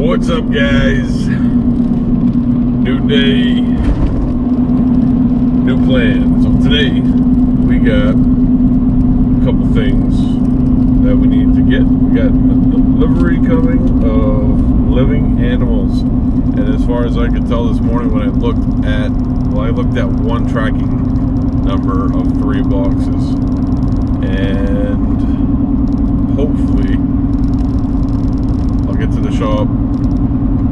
What's up, guys? New day, new plan. So today we got a couple things that we need to get. We got a delivery coming of living animals, and as far as I could tell this morning when I looked at one tracking number of 3 boxes, and hopefully I'll get to the shop,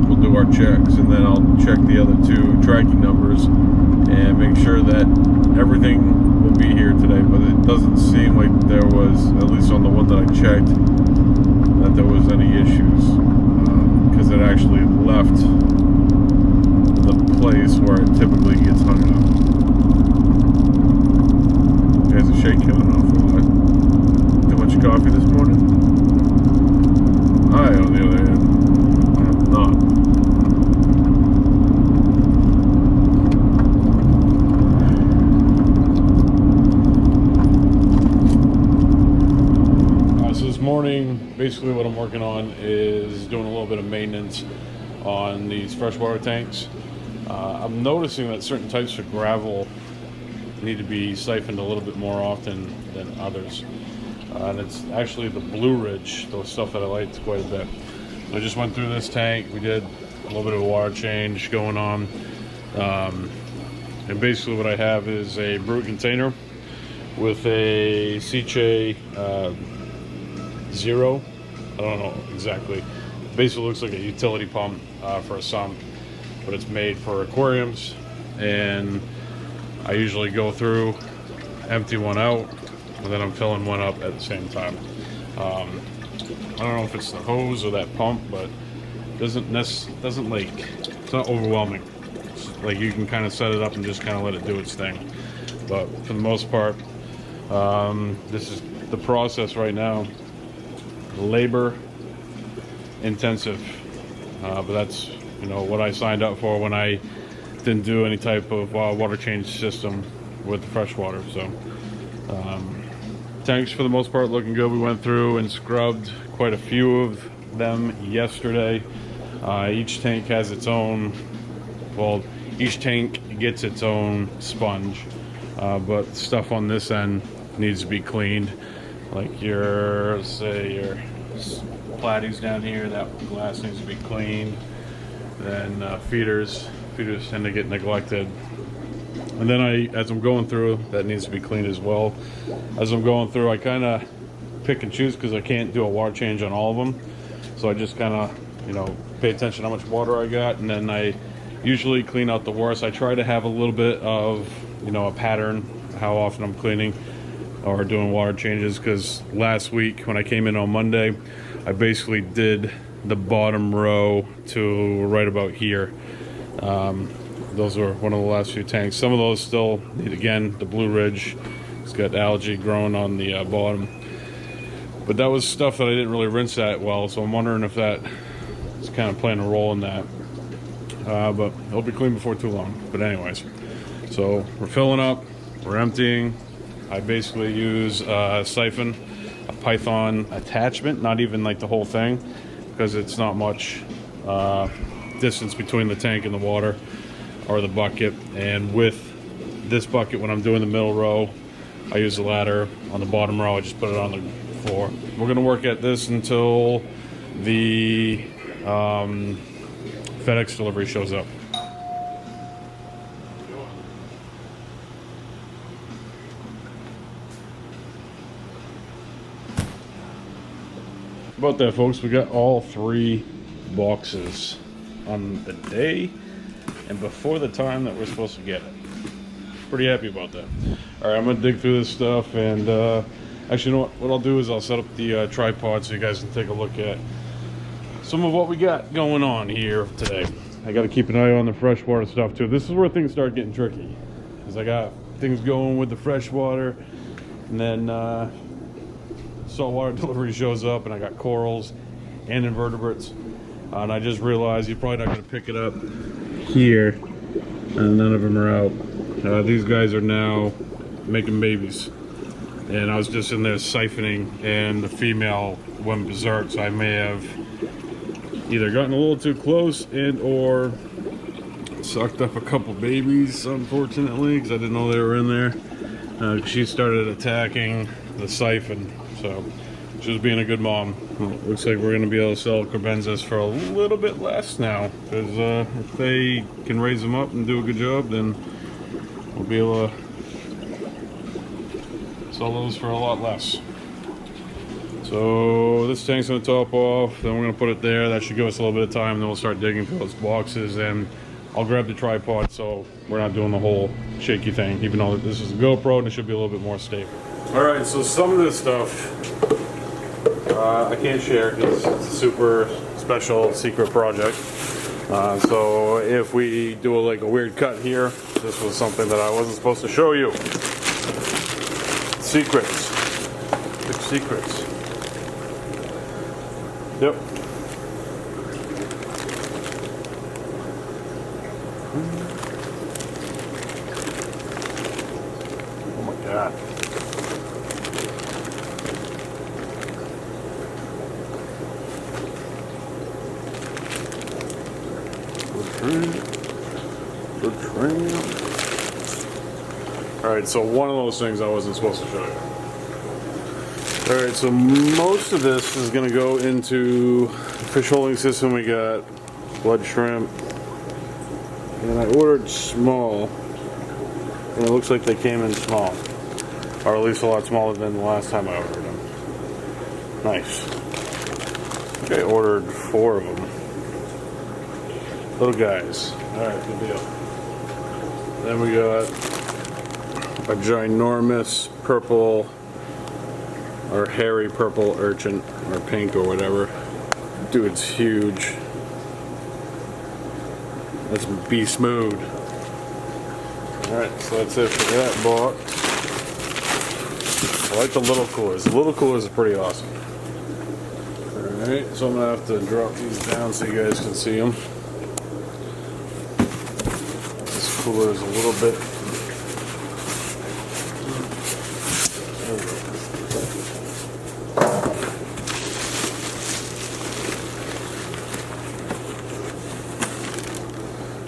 we'll do our checks, and then I'll check the other 2 tracking numbers and make sure that everything will be here today. But it doesn't seem like there was, at least on the one that I checked, that there was any issues, because it actually left the place where it typically gets hung up. You guys are shaking an awful lot. Too much coffee this morning? I, on the other hand, am not. So this morning, basically what I'm working on is doing a little bit of maintenance on these freshwater tanks. I'm noticing that certain types of gravel need to be siphoned a little bit more often than others. And it's actually the Blue Ridge, the stuff that I liked quite a bit. So I just went through this tank. We did a little bit of a water change going on. And basically what I have is a brute container with a Seche Zero. I don't know exactly. Basically looks like a utility pump for a sump, but it's made for aquariums. And I usually go through, empty one out, and then I'm filling one up at the same time. I don't know if it's the hose or that pump, but it doesn't like, it's not overwhelming. It's like you can kind of set it up and just kind of let it do its thing. But for the most part, this is the process right now. Labor intensive, but that's, you know, what I signed up for when I didn't do any type of water change system with the freshwater. So tanks for the most part looking good. We went through and scrubbed quite a few of them yesterday. Each tank has its own, well, each tank gets its own sponge, but stuff on this end needs to be cleaned, like your, say, your platies down here, that glass needs to be cleaned. Then feeders tend to get neglected. And then as I'm going through, that needs to be cleaned as well. As I'm going through, I kind of pick and choose because I can't do a water change on all of them. So I just kind of, you know, pay attention to how much water I got, and then I usually clean out the worst. I try to have a little bit of, you know, a pattern, how often I'm cleaning or doing water changes, because last week when I came in on Monday, I basically did the bottom row to right about here. Those were one of the last few tanks. Some of those still need, again, the Blue Ridge. It's got algae growing on the bottom. But that was stuff that I didn't really rinse that well, so I'm wondering if that is kind of playing a role in that. But it'll be clean before too long. But anyways, so we're filling up, we're emptying. I basically use a siphon, a Python attachment, not even like the whole thing, because it's not much distance between the tank and the water or the bucket. And with this bucket, when I'm doing the middle row, I use the ladder. On the bottom row, I just put it on the floor. We're gonna work at this until the FedEx delivery shows up. About that, folks, we got all 3 boxes on the day and before the time that we're supposed to get it. Pretty happy about that. All right, I'm gonna dig through this stuff, and actually, you know what I'll do is I'll set up the tripod so you guys can take a look at some of what we got going on here today. I got to keep an eye on the freshwater stuff too. This is where things start getting tricky, because I got things going with the freshwater, and then saltwater delivery shows up, and I got corals and invertebrates, and I just realized you're probably not going to pick it up here, and none of them are out. These guys are now making babies, and I was just in there siphoning, and the female went berserk, so I may have either gotten a little too close and or sucked up a couple babies, unfortunately, because I didn't know they were in there. She started attacking the siphon, so she was being a good mom. Well, looks like we're going to be able to sell crabenzas for a little bit less now, because if they can raise them up and do a good job, then we'll be able to sell those for a lot less. So this tank's going to top off, then we're going to put it there. That should give us a little bit of time, then we'll start digging through those boxes, and I'll grab the tripod so we're not doing the whole shaky thing, even though this is a GoPro and it should be a little bit more stable. Alright, so some of this stuff I can't share because it's a super special secret project. So if we do like a weird cut here, this was something that I wasn't supposed to show you. Secrets. Big secrets. Yep. Oh my God. The train. Alright, so one of those things I wasn't supposed to show you. Alright, so most of this is going to go into the fish holding system. We got blood shrimp. And I ordered small. And it looks like they came in small. Or at least a lot smaller than the last time I ordered them. Nice. I think I ordered 4 of them. Little guys. Alright, good deal. Then we got a ginormous purple or hairy purple urchin or pink or whatever. Dude's huge. That's beast mode. Alright, so that's it for that box. I like the little coolers. The little coolers are pretty awesome. Alright, so I'm going to have to drop these down so you guys can see them. This cooler is a little bit...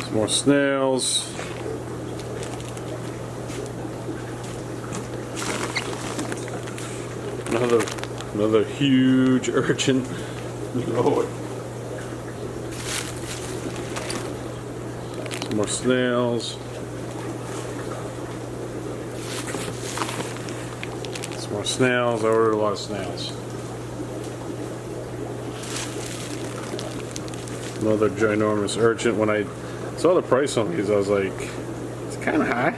Some more snails. Another huge urchin. Oh. Some more snails. Some more snails. I ordered a lot of snails. Another ginormous urchin. When I saw the price on these, I was like, it's kind of high.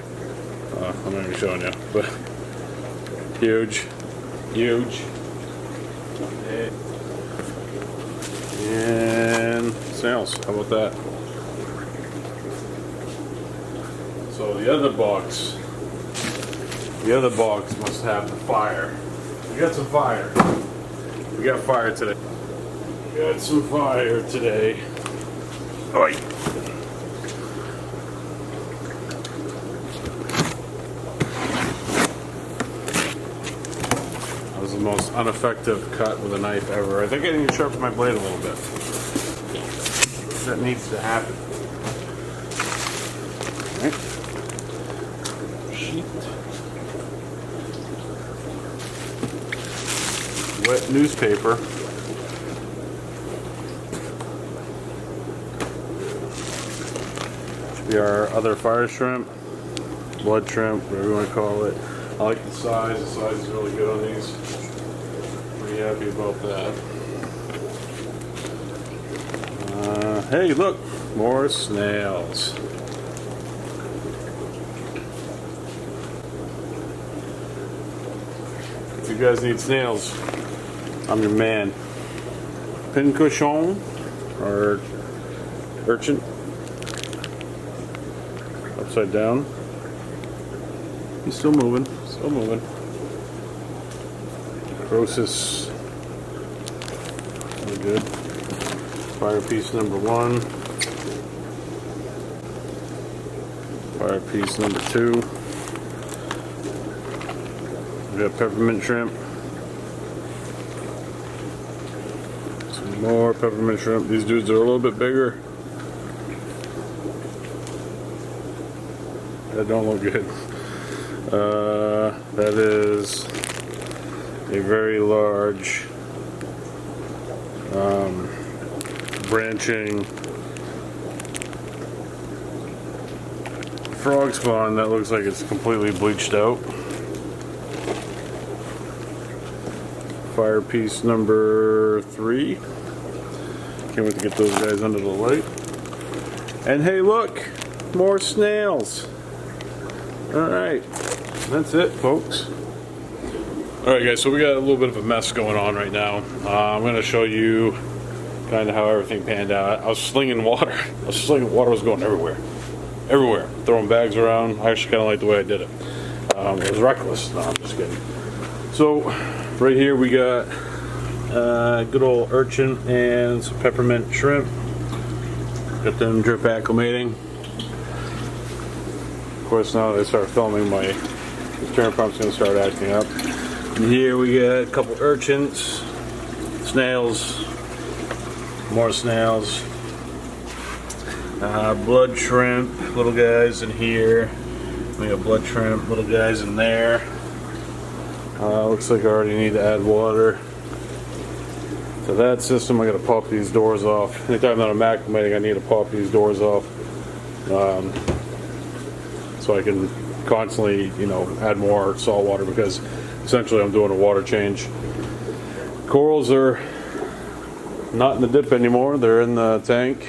I'm not even showing you, but huge. Huge. And snails. How about that? So the other box must have the fire. We got some fire. We got fire today. We got some fire today. Oi. The most ineffective cut with a knife ever. I think I need to sharpen my blade a little bit. That needs to happen. Right. Sheet. Wet newspaper. Should be our other fire shrimp, blood shrimp, whatever you want to call it. I like the size. The size is really good on these. Pretty happy about that. Hey, look, more snails. If you guys need snails, I'm your man. Pincushion or urchin, upside down. He's still moving. Still moving. Crosis. Really good. Fire piece number 1. Fire piece number 2. We got peppermint shrimp. Some More peppermint shrimp. These dudes are a little bit bigger. That don't look good. That is a very large branching frog spawn that looks like it's completely bleached out. Fire piece number 3. Can't wait to get those guys under the light. And hey, look, more snails. Alright, that's it, folks. Alright guys, so we got a little bit of a mess going on right now. I'm going to show you kind of how everything panned out. I was slinging water. Water was going everywhere. Everywhere. Throwing bags around. I actually kind of like the way I did it. It was reckless. No, I'm just kidding. So, right here we got good old urchin and some peppermint shrimp. Got them drip acclimating. Of course, now that I start filming, my return pump's going to start acting up. And here we got a couple urchins, snails, more snails, blood shrimp, little guys in here. We got blood shrimp, little guys in there. Looks like I already need to add water to that system. I got to pop these doors off. Anytime that I'm acclimating, I need to pop these doors off. So I can constantly, add more salt water, because essentially I'm doing a water change. Corals are not in the dip anymore, they're in the tank.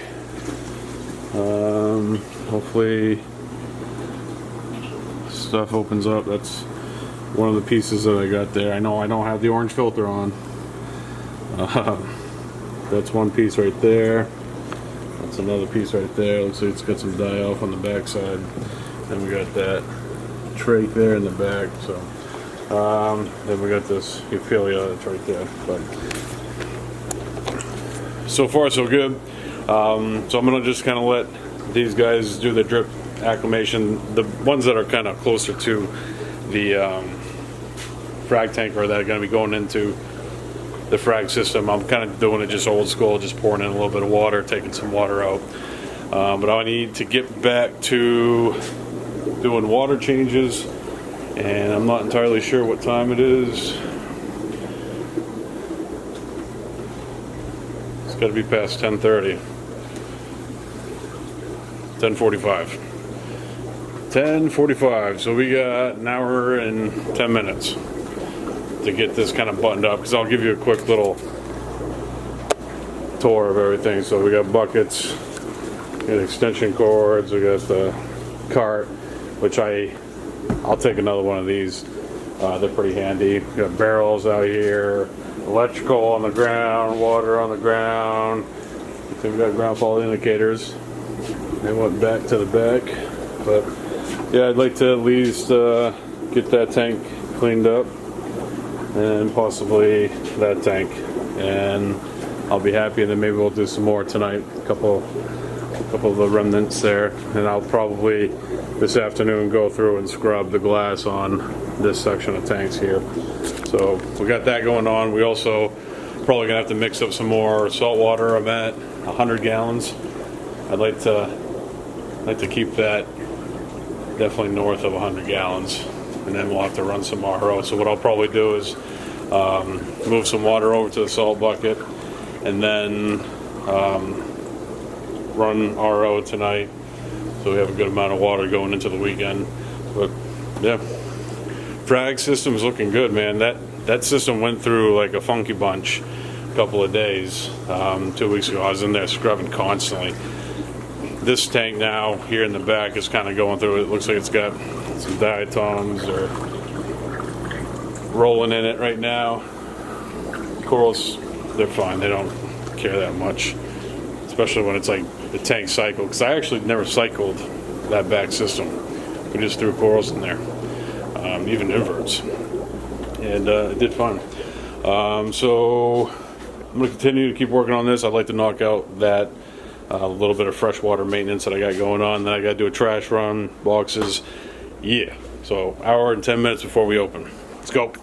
Hopefully stuff opens up. That's one of the pieces that I got there. I know I don't have the orange filter on. That's one piece right there. That's another piece right there. Looks like it's got some die off on the back side. Then we got that trach there in the back. So then we got this Ophelia that's right there. But so far so good. So I'm gonna just kind of let these guys do the drip acclimation. The ones that are kind of closer to the frag tank, or that are going to be going into the frag system, I'm kind of doing it just old school, just pouring in a little bit of water, taking some water out. But I need to get back to doing water changes, and I'm not entirely sure what time it is. It's got to be past 10:30. 10:45. 10:45. So we got an hour and 10 minutes to get this kind of buttoned up, because I'll give you a quick little tour of everything. So we got buckets, we got extension cords, we got the cart, which I'll take another one of these. They're pretty handy. We got barrels out here, electrical on the ground, water on the ground. So we got ground fault indicators. They went back to the back, but yeah, I'd like to at least get that tank cleaned up, and possibly that tank, and I'll be happy. And then maybe we'll do some more tonight. A couple of the remnants there, and I'll probably this afternoon go through and scrub the glass on this section of tanks here. So we got that going on. We also probably gonna have to mix up some more salt water. I'm at 100 gallons. I'd like to keep that definitely north of 100 gallons, and then we'll have to run some RO. So what I'll probably do is move some water over to the salt bucket, and then run RO tonight, so we have a good amount of water going into the weekend. But yeah, frag system's looking good, man. That system went through like a funky bunch a couple of days. 2 weeks ago I was in there scrubbing constantly. This tank now here in the back is kind of going through it. Looks like it's got some diatoms or rolling in it right now. Corals, they're fine. They don't care that much, especially when it's like the tank cycle, because I actually never cycled that back system. We just threw corals in there, even inverts, and it did fine. So I'm going to continue to keep working on this. I'd like to knock out that a little bit of freshwater maintenance that I got going on. Then I got to do a trash run, boxes. Yeah, so hour and 10 minutes before we open. Let's go.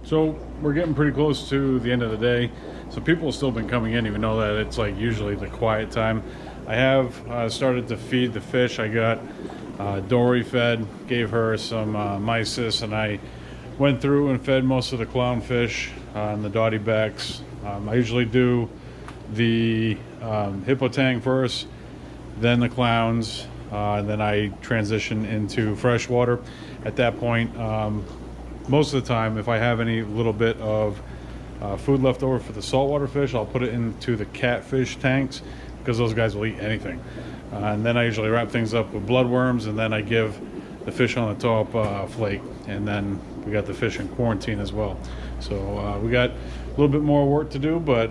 So we're getting pretty close to the end of the day. So people have still been coming in, even though that it's like usually the quiet time. I have started to feed the fish. I got Dory fed, gave her some mysis, and I went through and fed most of the clownfish and the dotty backs. I usually do the hippo tang first, then the clowns, and then I transition into freshwater. At that point, most of the time, if I have any little bit of food left over for the saltwater fish, I'll put it into the catfish tanks because those guys will eat anything. And then I usually wrap things up with bloodworms, and then I give the fish on the top flake. And then we got the fish in quarantine as well. So we got a little bit more work to do, but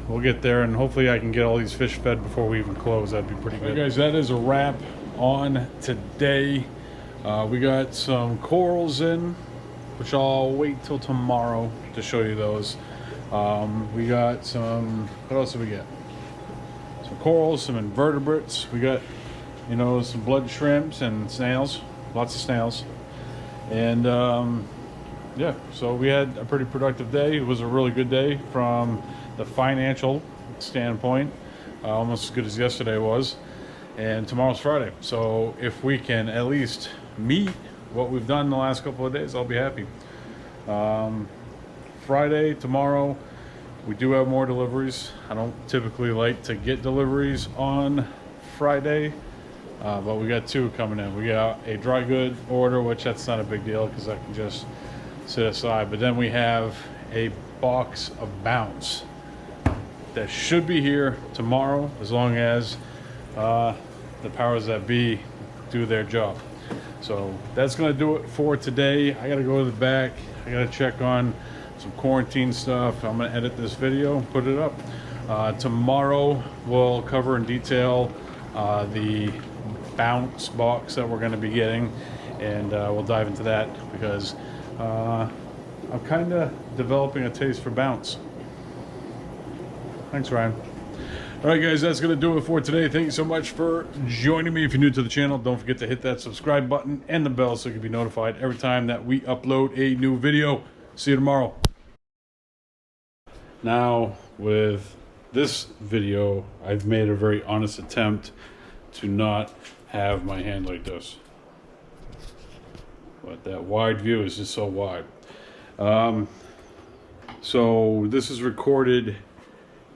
we'll get there, and hopefully I can get all these fish fed before we even close. That'd be pretty good. All right, guys, that is a wrap on today. We got some corals in, which I'll wait till tomorrow to show you those. We got some, what else did we get? Some corals, some invertebrates. We got, you know, some blood shrimps and snails, lots of snails. And yeah, so we had a pretty productive day. It was a really good day from the financial standpoint, almost as good as yesterday was. And tomorrow's Friday, so if we can at least meet what we've done the last couple of days, I'll be happy. Friday, tomorrow, we do have more deliveries. I don't typically like to get deliveries on Friday, but we got 2 coming in. We got a dry good order, which that's not a big deal because I can just sit aside. But then we have a box of bounce that should be here tomorrow, as long as the powers that be do their job. So that's gonna do it for today. I gotta go to the back. I gotta check on some quarantine stuff. I'm gonna edit this video, put it up. Tomorrow we'll cover in detail the bounce box that we're gonna be getting, and we'll dive into that because I'm kind of developing a taste for bounce. Thanks, Ryan. All right, guys, that's going to do it for today. Thank you so much for joining me. If you're new to the channel, don't forget to hit that subscribe button and the bell so you can be notified every time that we upload a new video. See you tomorrow. Now, with this video, I've made a very honest attempt to not have my hand like this. But that wide view is just so wide. So this is recorded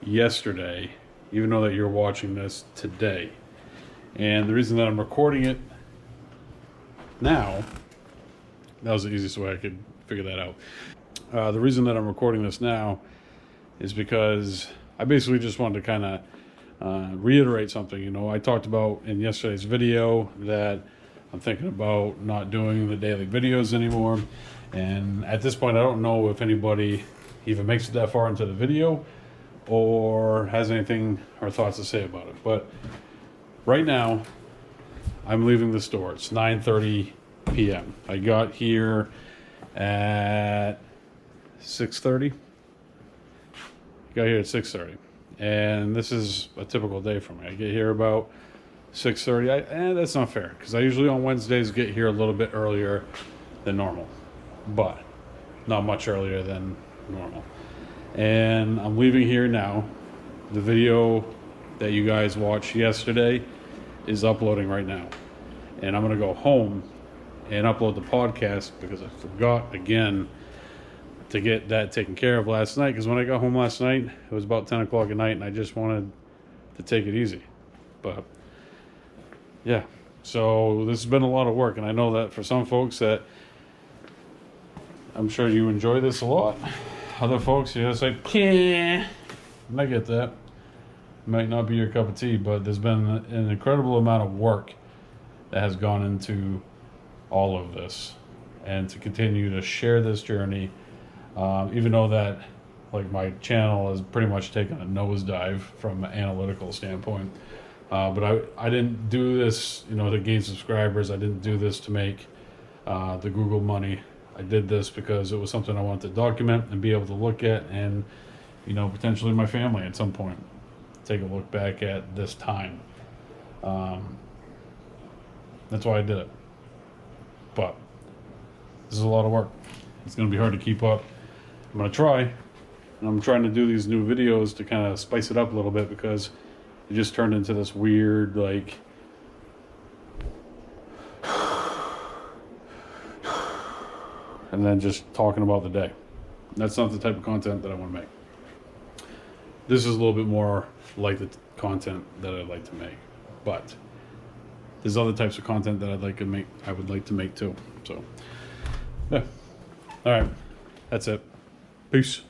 yesterday, even though that you're watching this today. And the reason that I'm recording it now, that was the easiest way I could figure that out. The reason that I'm recording this now is because I basically just wanted to kind of reiterate something. You know, I talked about in yesterday's video that I'm thinking about not doing the daily videos anymore. And at this point, I don't know if anybody even makes it that far into the video or has anything or thoughts to say about it. But right now, I'm leaving the store. It's 9:30 p.m. I got here at 6:30. Got here at 6:30. And this is a typical day for me. I get here about 6:30. That's not fair, because I usually on Wednesdays get here a little bit earlier than normal, but not much earlier than normal. And I'm leaving here now. The video that you guys watched yesterday is uploading right now, and I'm gonna go home and upload the podcast because I forgot again to get that taken care of last night. Because when I got home last night, it was about 10 o'clock at night, and I just wanted to take it easy. But yeah, so this has been a lot of work, and I know that for some folks that I'm sure you enjoy this a lot. Other folks, you're just like, yeah, I get that. Might not be your cup of tea, but there's been an incredible amount of work that has gone into all of this, and to continue to share this journey, even though that, like, my channel has pretty much taken a nosedive from an analytical standpoint. But I didn't do this, you know, to gain subscribers. I didn't do this to make the Google money. I did this because it was something I wanted to document and be able to look at, and, you know, potentially my family at some point take a look back at this time. That's why I did it. But this is a lot of work. It's going to be hard to keep up I'm gonna try. And I'm trying to do these new videos to kind of spice it up a little bit, because it just turned into this weird, like, and then just talking about the day. That's not the type of content that I want to make. This is a little bit more like the content that I'd like to make, but there's other types of content that I'd like to make. I would like to make too. So, yeah. All right, that's it. Peace.